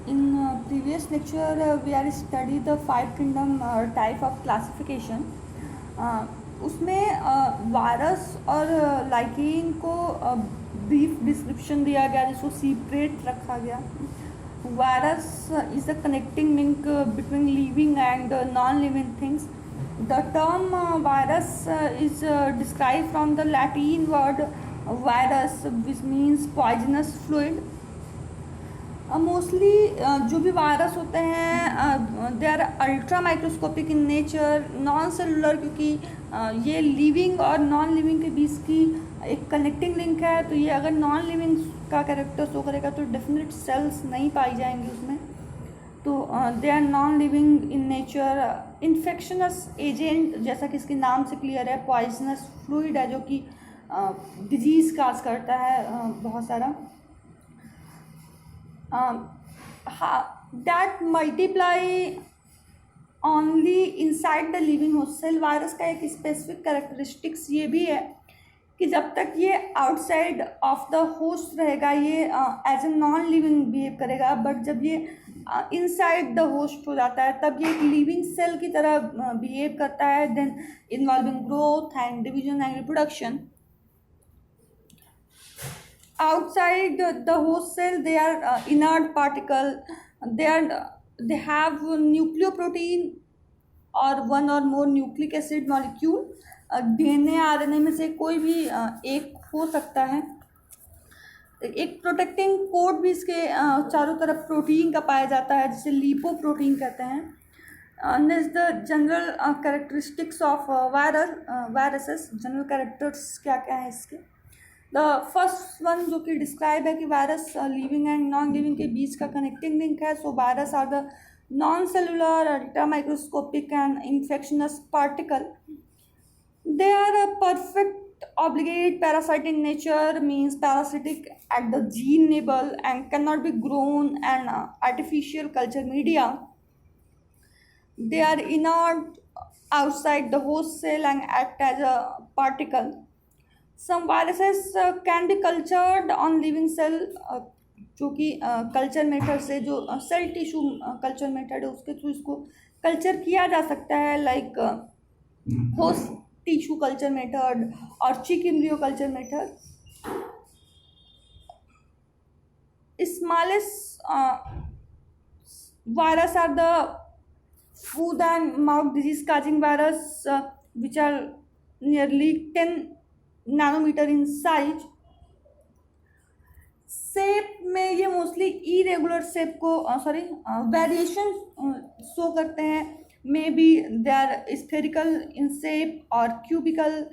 In previous lecture, we are study the five kingdom type of classification. उसमें virus और lichen को brief description दिया गया, जिसको सेपरेट रखा गया. Virus is the connecting link between living and non-living things. The term virus is described from the Latin word virus, which means poisonous fluid. Mostly जो भी वायरस होते हैं they are ultra microscopic in nature, non cellular, क्योंकि ये living और non living के बीच की एक कनेक्टिंग लिंक है. तो ये अगर नॉन लिविंग का कैरेक्टर शो करेगा तो डेफिनेट सेल्स नहीं पाई जाएंगी उसमें. तो they are non living in nature. Infectious agent, जैसा कि इसके नाम से क्लियर है, पॉइजनस फ्लूइड है जो कि डिजीज़ काज करता है बहुत सारा. that multiply only inside the living host cell. Virus का एक स्पेसिफिक कैरेक्टरिस्टिक्स ये भी है कि जब तक ये आउटसाइड ऑफ द होस्ट रहेगा ये as a non living behave करेगा, बट जब ये इनसाइड द होस्ट हो जाता है तब ये एक लिविंग सेल की तरह बिहेव करता है. Then involving growth and division and reproduction. Outside the host cell, they are inert particle. They have nucleoprotein or one or more nucleic acid molecule. DNA RNA में से कोई भी एक हो सकता है. एक प्रोटेक्टिंग कोट भी इसके चारों तरफ प्रोटीन का पाया जाता है, जिसे लिपोप्रोटीन कहते हैं. Next, the general characteristics of viruses. General characters क्या क्या है इसके. द फर्स्ट वन जो कि डिस्क्राइब है कि virus living and non living के बीच का कनेक्टिंग लिंक है. So virus are the non cellular ultra microscopic and infectious particle. They are a perfect obligate parasite in nature, means parasitic at the gene level and cannot be grown in artificial culture media. They are inert outside the host cell and act as a particle. Some viruses can be cultured on living cell, जो कि culture method से, जो cell tissue culture method है उसके through इसको culture किया जा सकता है, like host tissue culture method और chick embryo culture method. Smallest virus are the foot and mouth disease causing virus, which are nearly 10 nanometer in size. Shape में ये मोस्टली इरेगुलर शेप को variation show करते हैं. May be they are spherical in shape और cubical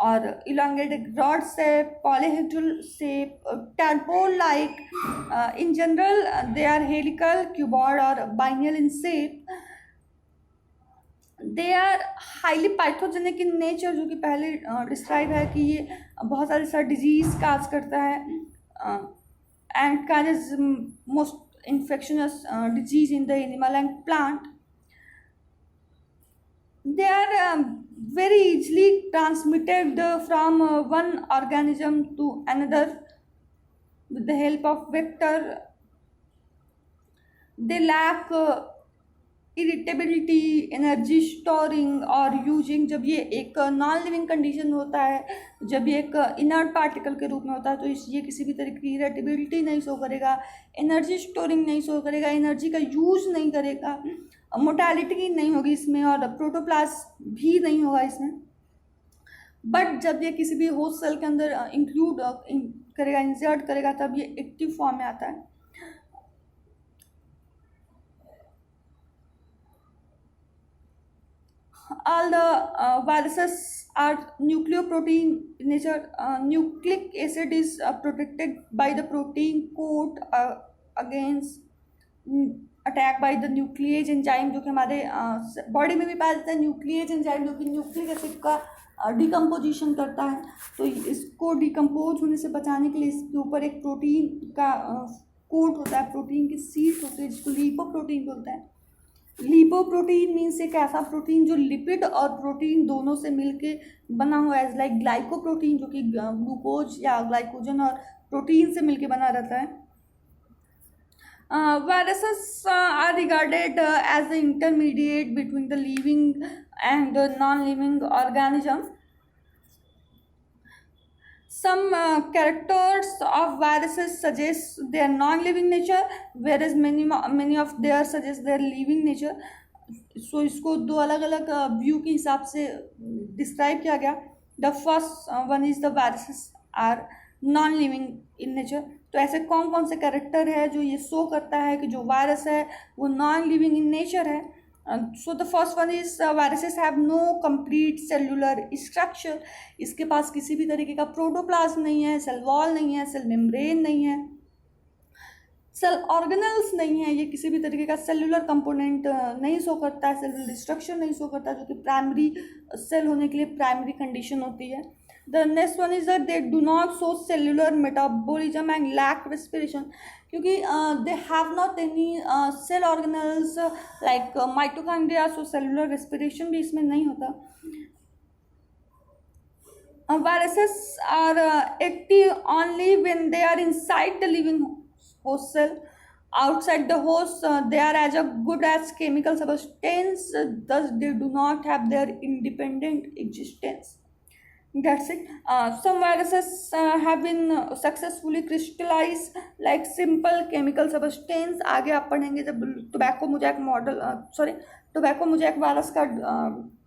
और elongated rod shape, polyhedral shape, tadpole like. In general, they are helical, cuboid or biennial in shape. They are highly pathogenic in nature, जो कि पहले describe है कि ये बहुत सारे डिजीज काज करता है and causes most infectious disease in the animal and plant. They are very easily transmitted from one organism to another with the help of vector. They lack irritability, energy storing और using. जब ये एक non living condition होता है, जब ये एक inert particle के रूप में होता है, तो ये किसी भी तरह की इरिटेबिलिटी नहीं शो करेगा, एनर्जी स्टोरिंग नहीं शो करेगा, एनर्जी का यूज नहीं करेगा, मोर्टेलिटी नहीं होगी इसमें और प्रोटोप्लाज्म भी नहीं होगा इसमें. बट जब ये किसी भी होस्ट सेल के अंदर इंक्लूड करेगा, इंसर्ट करेगा, तब ये एक्टिव फॉर्म में आता है. All the viruses are nucleoprotein in nature. Nucleic acid is protected by the protein coat against attack by the nuclease enzyme, जो कि हमारे बॉडी में भी पाया जाता है. न्यूक्लियेज एंजाइम जो कि न्यूक्लिक एसिड का डिकम्पोजिशन करता है, तो इसको डिकम्पोज होने से बचाने के लिए इसके ऊपर एक प्रोटीन का कोट होता है, प्रोटीन की सीट होती है, जिसको लिपोप्रोटीन बोलते हैं. लिपोप्रोटीन मीन्स एक ऐसा प्रोटीन जो लिपिड और प्रोटीन दोनों से मिलके बना हुआ है, लाइक ग्लाइकोप्रोटीन जो कि ग्लूकोज या ग्लाइकोजन और प्रोटीन से मिलके बना रहता है. Viruses are regarded as the intermediate between the living and the non-living organism. Some characters of viruses suggest their non-living nature, whereas many of their suggest their living nature. So इसको दो अलग अलग view के हिसाब से describe किया गया. The first one is the viruses are non living in nature. तो ऐसे कौन कौन से कैरेक्टर है जो ये शो करता है कि जो वायरस है वो नॉन लिविंग इन नेचर है. So the first one is viruses have no complete cellular structure. इसके पास किसी भी तरीके का प्रोटोप्लाज्म नहीं है, सेल वॉल नहीं है, सेल मेम्ब्रेन नहीं है, सेल ऑर्गेनल्स नहीं है. ये किसी भी तरीके का सेलुलर कंपोनेंट नहीं शो करता है, सेलुलर स्ट्रक्चर नहीं शो करता, जो कि प्राइमरी सेल होने के लिए प्राइमरी कंडीशन होती है. The next one is that they do not show cellular metabolism and lack respiration, क्योंकि they have not any cell organelles like mitochondria. So cellular respiration भी इसमें नहीं होता. Viruses are active only when they are inside the living host cell. Outside the host, they are as good as chemical substance, thus they do not have their independent existence. That's it. Some viruses have been successfully crystallized like simple chemical substance. आगे आप पढ़ेंगे जब tobacco mosaic model tobacco mosaic virus का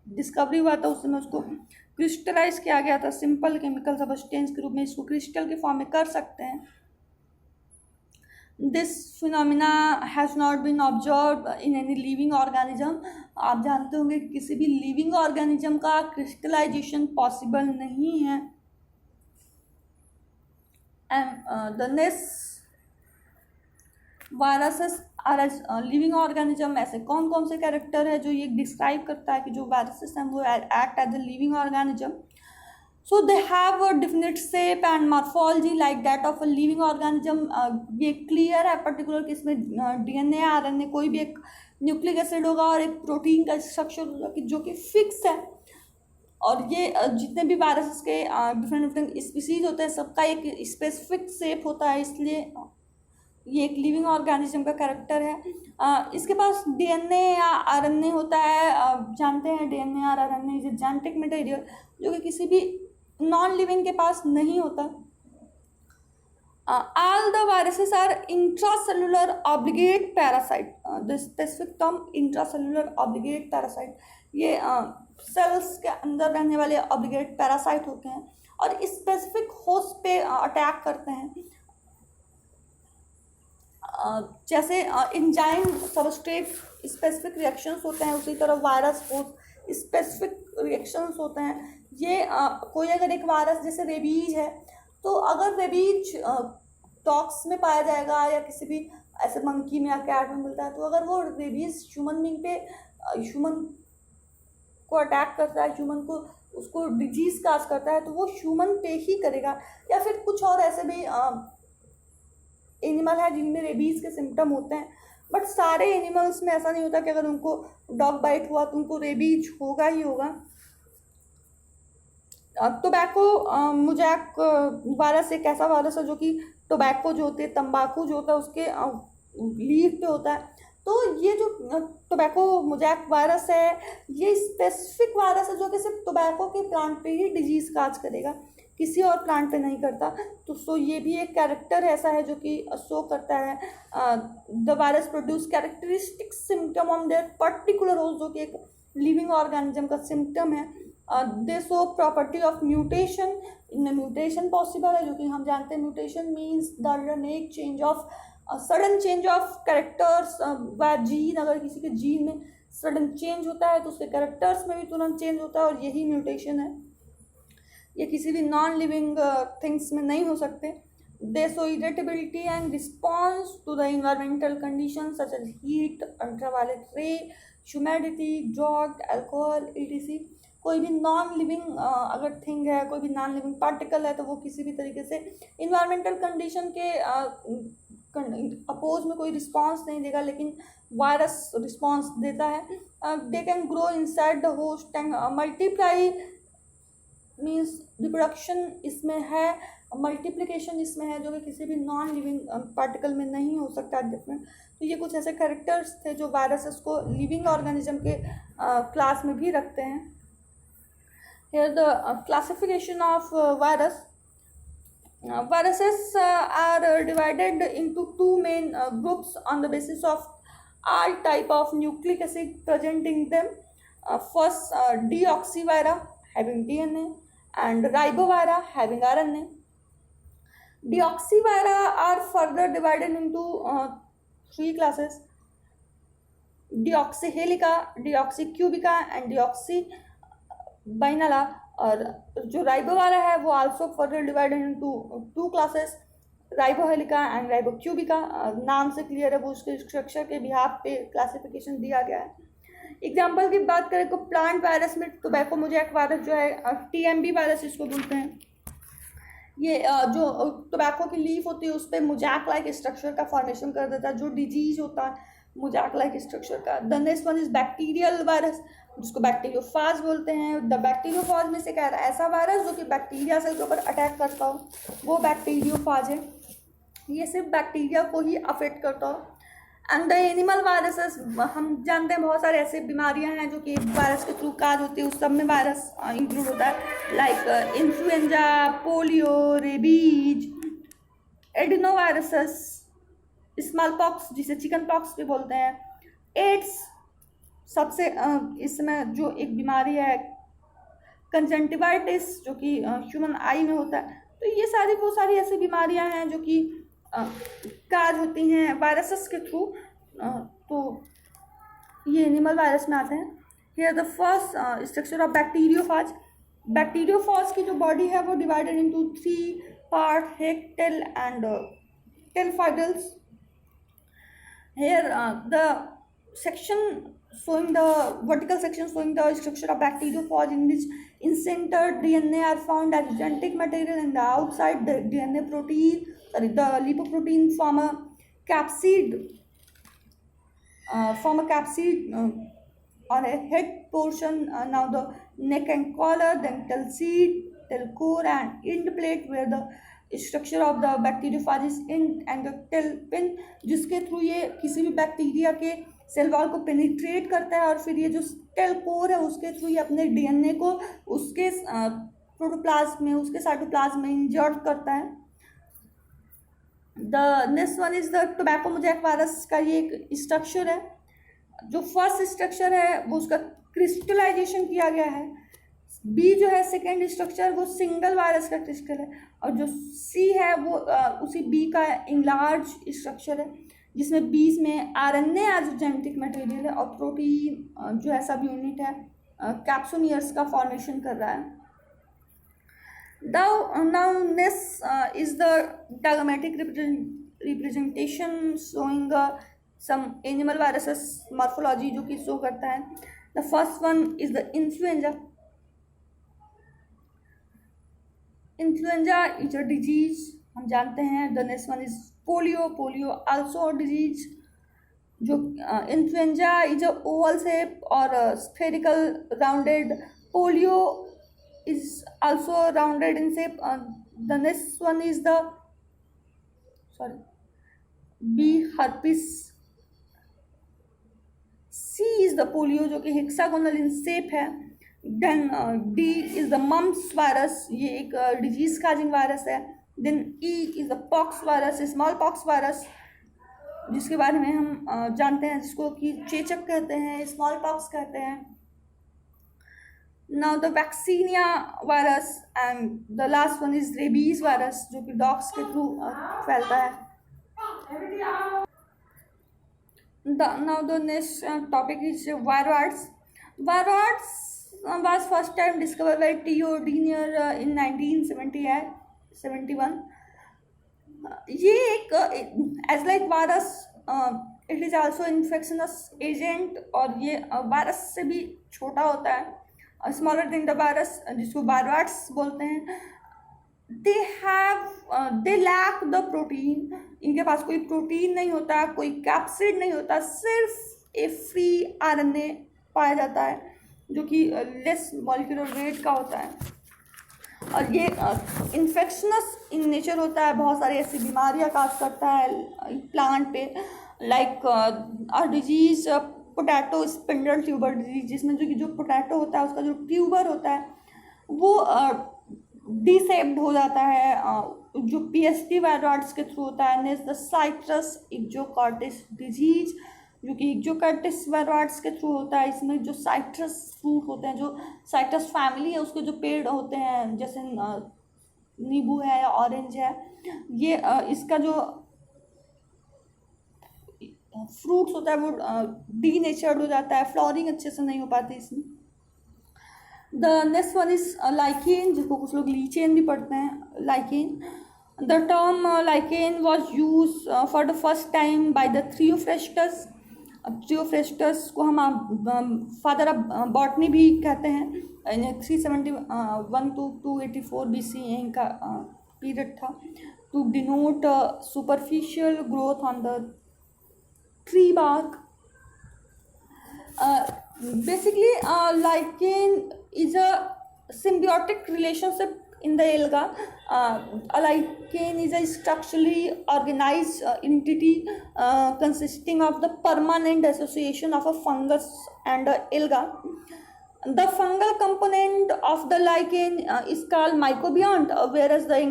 discovery हुआ था, उस समय उसको क्रिस्टलाइज किया गया था सिंपल केमिकल सब्सटेंस के रूप में. इसको क्रिस्टल के फॉर्म में कर सकते हैं. This phenomena has not been observe in any living organism. आप जानते होंगे कि किसी भी लिविंग ऑर्गेनिज्म का क्रिस्टलाइजेशन पॉसिबल नहीं है. And the next viruses are as living organism. ऐसे कौन कौन से कैरेक्टर है जो ये डिस्क्राइब करता है कि जो वायरसेस हैं वो act as a living organism. So they have a definite shape and morphology like that of a living organism. ये क्लियर है पर्टिकुलर कि इसमें डीएनए आरएनए कोई भी एक न्यूक्लिक एसिड होगा और एक प्रोटीन का स्ट्रक्चर होगा कि जो कि फिक्स है. और ये जितने भी वायरसेस के डिफरेंट डिफरेंट स्पीसीज होते हैं सबका एक स्पेसिफिक शेप होता है, इसलिए ये एक लिविंग ऑर्गेनिज्म का कैरेक्टर है. इसके पास डीएनए या आरएनए होता है. जानते हैं डीएनए और आरएनए इज जेनेटिक मटेरियल जो कि किसी भी नॉन लिविंग के पास नहीं होता. All the viruses are intracellular obligate parasite. The specific term intracellular obligate parasite. ये सेल्स के अंदर रहने वाले ऑब्लिगेट पैरासाइट होते हैं और स्पेसिफिक होस्ट पे अटैक करते हैं. जैसे एंजाइम सबस्ट्रेट स्पेसिफिक रिएक्शंस होते हैं, उसी तरह वायरस होस्ट स्पेसिफिक रिएक्शंस होते हैं. ये कोई अगर एक वायरस जैसे रेबीज है, तो अगर रेबीज डॉग्स में पाया जाएगा या किसी भी ऐसे मंकी में या कैट में मिलता है, तो अगर वो रेबीज ह्यूमन बीइंग पे ह्यूमन को अटैक करता है, ह्यूमन को उसको डिजीज काज करता है, तो वो ह्यूमन पे ही करेगा. या फिर कुछ और ऐसे भी एनिमल है जिनमें रेबीज के सिम्टम होते हैं, बट सारे एनिमल्स में ऐसा नहीं होता कि अगर उनको डॉग बाइट हुआ तो उनको रेबीज होगा ही होगा. टोबैको मोजैक वायरस एक ऐसा वायरस है जो कि टोबैको जो होते हैं, तंबाकू जो होता है उसके लीफ पे होता है. तो ये जो टोबैको मोजैक वायरस है ये स्पेसिफिक वायरस है जो कि सिर्फ टोबैको के प्लांट पे ही डिजीज काज करेगा, किसी और प्लांट पे नहीं करता. तो सो ये भी एक कैरेक्टर ऐसा है जो कि शो करता है. The virus produce characteristic symptom on their particular host, जो कि एक लिविंग ऑर्गेनिज्म का सिम्टम है. दे शो प्रॉपर्टी ऑफ म्यूटेशन. इनमें म्यूटेशन पॉसिबल है, जो कि हम जानते हैं mutation means the change of sudden change of characters व जीन. अगर किसी के जीन में सडन चेंज होता है तो उसके कैरेक्टर्स में भी तुरंत चेंज होता है, और यही म्यूटेशन है. ये किसी भी नॉन लिविंग थिंग्स में नहीं हो सकते. They show irritability and response to the environmental condition such as heat, ultraviolet ray, humidity, drug, alcohol, etc. कोई भी नॉन लिविंग अगर थिंग है, कोई भी नॉन लिविंग पार्टिकल है, तो वो किसी भी तरीके से इन्वायरमेंटल कंडीशन के अपोज में कोई रिस्पॉन्स नहीं देगा, लेकिन वायरस रिस्पॉन्स देता है. They can grow inside the host and multiply means reproduction इसमें है. मल्टीप्लिकेशन इसमें है जो कि किसी भी नॉन लिविंग पार्टिकल में नहीं हो सकता डिफरेंट। तो ये कुछ ऐसे कैरेक्टर्स थे जो वायरसेस को लिविंग ऑर्गेनिज्म के क्लास में भी रखते हैं। Here the classification of virus. Viruses are divided into two main groups on the basis of all type of nucleic acid present in them. First, deoxyvira having DNA and ribovira having RNA. Deoxyvira are further divided into three classes: deoxyhelica, deoxycubica and deoxybinala. और जो Ribovira है वो also further divided into two classes, Ribohelica and Ribocubica. नाम से clear है, वो उसके structure के बिहाफ पे क्लासिफिकेशन दिया गया है। एग्जांपल की बात करें तो प्लांट वायरस में टोबैको मोजैक वायरस जो है, टीएमबी वायरस इसको बोलते हैं। ये जो टोबैको की लीफ होती है उस पर मोजैक लाइक स्ट्रक्चर का फॉर्मेशन कर देता है, जो डिजीज होता है मोजैक लाइक स्ट्रक्चर का। The next one is bacterial virus, जिसको बैक्टीरियोफाज बोलते हैं। द बैक्टीरियोफाज में से क्या है, ऐसा वायरस जो कि बैक्टीरिया सेल के ऊपर अटैक करता हो, वो बैक्टीरियोफाज है। ये सिर्फ बैक्टीरिया को ही अफेक्ट करता हो। एंड द एनिमल वायरसेस, हम जानते हैं बहुत सारे ऐसे बीमारियां हैं जो कि वायरस के थ्रू काज होती है, उस सब में वायरस इंक्लूड होता है, like influenza, polio, rabies, adenoviruses, small pox जिसे चिकन पॉक्स भी बोलते हैं, एड्स, सबसे इसमें जो एक बीमारी है कंजंक्टिवाइटिस जो कि ह्यूमन आई में होता है। तो ये सारी वो सारी ऐसी बीमारियां हैं जो कि काज होती हैं वायरसेस के थ्रू। तो ये एनिमल वायरस में आते हैं। Here the first structure of bacteriophage. Bacteriophage की जो बॉडी है वो divided into three part, head, tail and tail fibres. Here the section showing the vertical section showing the structure of bacteriophage, in which in-center DNA are found as genetic material, and the outside the DNA protein, the lipoprotein form a capsid on a head portion. Now the neck and collar, then tail seed, tail core and end plate, where the structure of the bacteriophage is and the tail pin, जिसके through ये किसी भी bacteria के cell wall को penetrate करता है, और फिर ये जो टेल कोर है उसके थ्रू ये अपने डीएनए को उसके प्रोटोप्लाज्म में, उसके साइटोप्लाज्म में इंजर्ट करता है। The next one is the tobacco mosaic virus का ये एक स्ट्रक्चर है। जो फर्स्ट स्ट्रक्चर है वो उसका क्रिस्टलाइजेशन किया गया है। बी जो है सेकेंड स्ट्रक्चर वो सिंगल वायरस का क्रिस्टल है, और जो सी है वो उसी बी का इंलार्ज स्ट्रक्चर है, जिसमें बीस में आरएनए एज जेनेटिक मटेरियल है, और प्रोटीन जो है सब यूनिट है कैप्सोमियर्स का फॉर्मेशन कर रहा है। Now next is the diagrammatic representation showing some animal viruses morphology जो कि शो करता है। The first one is the influenza. Influenza is a disease, हम जानते हैं। The next one is polio. Polio also a disease. जो influenza is a oval shape or a spherical rounded. Polio is also rounded in shape. The next one is the B herpes. C is the polio जो कि hexagonal in shape है। Then D is the mumps virus, ये एक disease causing virus है। Then E is the pox virus, smallpox virus, जिसके बारे में हम जानते हैं, जिसको कि चेचक कहते हैं, स्मॉल पॉक्स कहते हैं। Now the vaccinia virus and the last one is rabies virus जो कि डॉग्स के थ्रू फैलता है। Now the next topic is viroids. Viroids was first time discovered by T.O. Diener in 1971. ये एक age like virus, it is also infectious agent, और ये virus से भी छोटा होता है, स्मॉलर देन द वायरस, जिसको वायरॉइड्स बोलते हैं। दे लैक द प्रोटीन, इनके पास कोई प्रोटीन नहीं होता, कोई कैप्सिड नहीं होता, सिर्फ ए फ्री आरएनए पाया जाता है जो कि लेस मॉलिक्यूलर वेट का होता है। और ये इन्फेक्शनस इन नेचर होता है, बहुत सारी ऐसी बीमारियां काज करता है प्लांट पे, like disease potato spindle tuber disease, जिसमें जो पोटैटो होता है उसका जो ट्यूबर होता है वो डिसेप्ड हो जाता है, जो पीएसटी वायरॉइड्स के थ्रू होता है। नेक्स्ट द साइट्रस इक्जोकार्टिस डिजीज, जो कि इक्जोकार्टिस वायरॉइड्स के थ्रू होता है। इसमें जो साइट्रस फ्रूट होते हैं, जो साइट्रस फैमिली है उसके जो पेड़ होते हैं, जैसे नींबू है या ऑरेंज है, ये इसका जो फ्रूट्स होता है वो डीनेचर्ड हो जाता है, फ्लोरिंग अच्छे से नहीं हो पाती इसमें। The next one is lichen, जिसको कुछ लोग लीचेन भी पढ़ते हैं, lichen. The term lichen was use for the first time by the Theophrastus. Theophrastus को हम फादर ऑफ बॉटनी भी कहते हैं। 371 to 284 BC इनका पीरियड था, to denote superficial growth on the tree bark. Basically, lichen is a symbiotic relationship in the alga. A lichen is a structurally organized entity consisting of the permanent association of a fungus and a alga. The fungal component of the lichen is called mycobiont, whereas the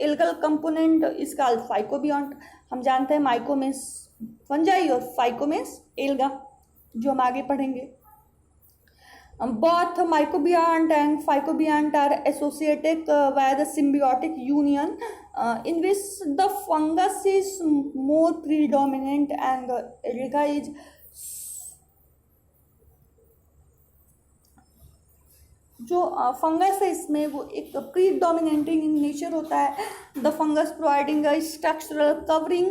algal component is called phycobiont. हम जानते हैं micro means fungi और phyco means alga, जो हम आगे पढ़ेंगे। Both mycobiont and phycobiont are associated via the symbiotic union in which the fungus is more predominant and the alga is जो fungus है इसमें वो एक प्रीडोमिनेटिंग इन नेचर होता है। The fungus providing a structural covering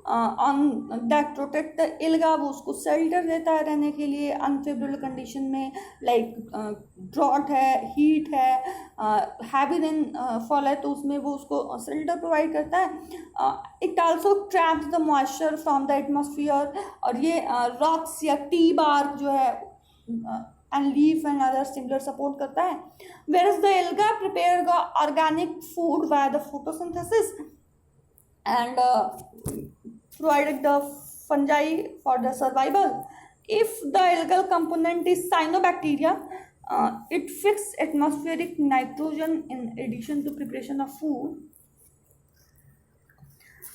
on that protect the alga, वो उसको shelter देता है रहने के लिए अनफेवरेबल कंडीशन में, लाइक ड्रॉट है, हीट है, हैवी रेन फॉल है, तो उसमें वो उसको शेल्टर प्रोवाइड करता है। It also traps the moisture from the atmosphere, और ये रॉक्स या टी बार्क जो है and leaf and other similar support करता है। Whereas the alga prepare the organic food via the photosynthesis and provided the fungi for the survival. If the algal component is cyanobacteria, it fixes atmospheric nitrogen in addition to preparation of food.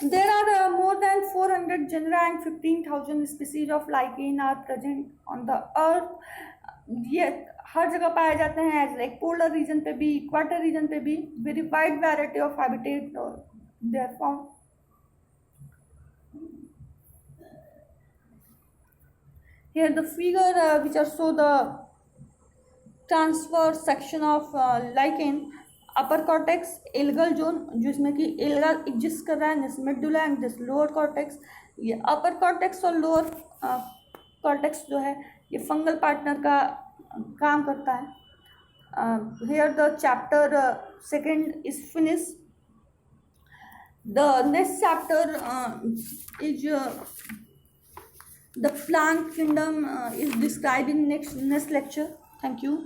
There are more than 400 genera and 15,000 species of lichen are present on the earth. ये हर जगह पाए जाते हैं, as like polar region पे भी, इक्वाटर region पे भी, very wide variety of habitat they are found. Here the figure which are show the transfer section of lichen. Upper cortex algal zone, जिसमें कि एल्गा एग्जिस्ट कर रहा है, this medulla and this lower cortex. ये upper cortex और lower cortex जो है ये फंगल पार्टनर का काम करता है। Here the chapter second is finish. The next chapter is the plant kingdom is describe in next lecture. Thank you.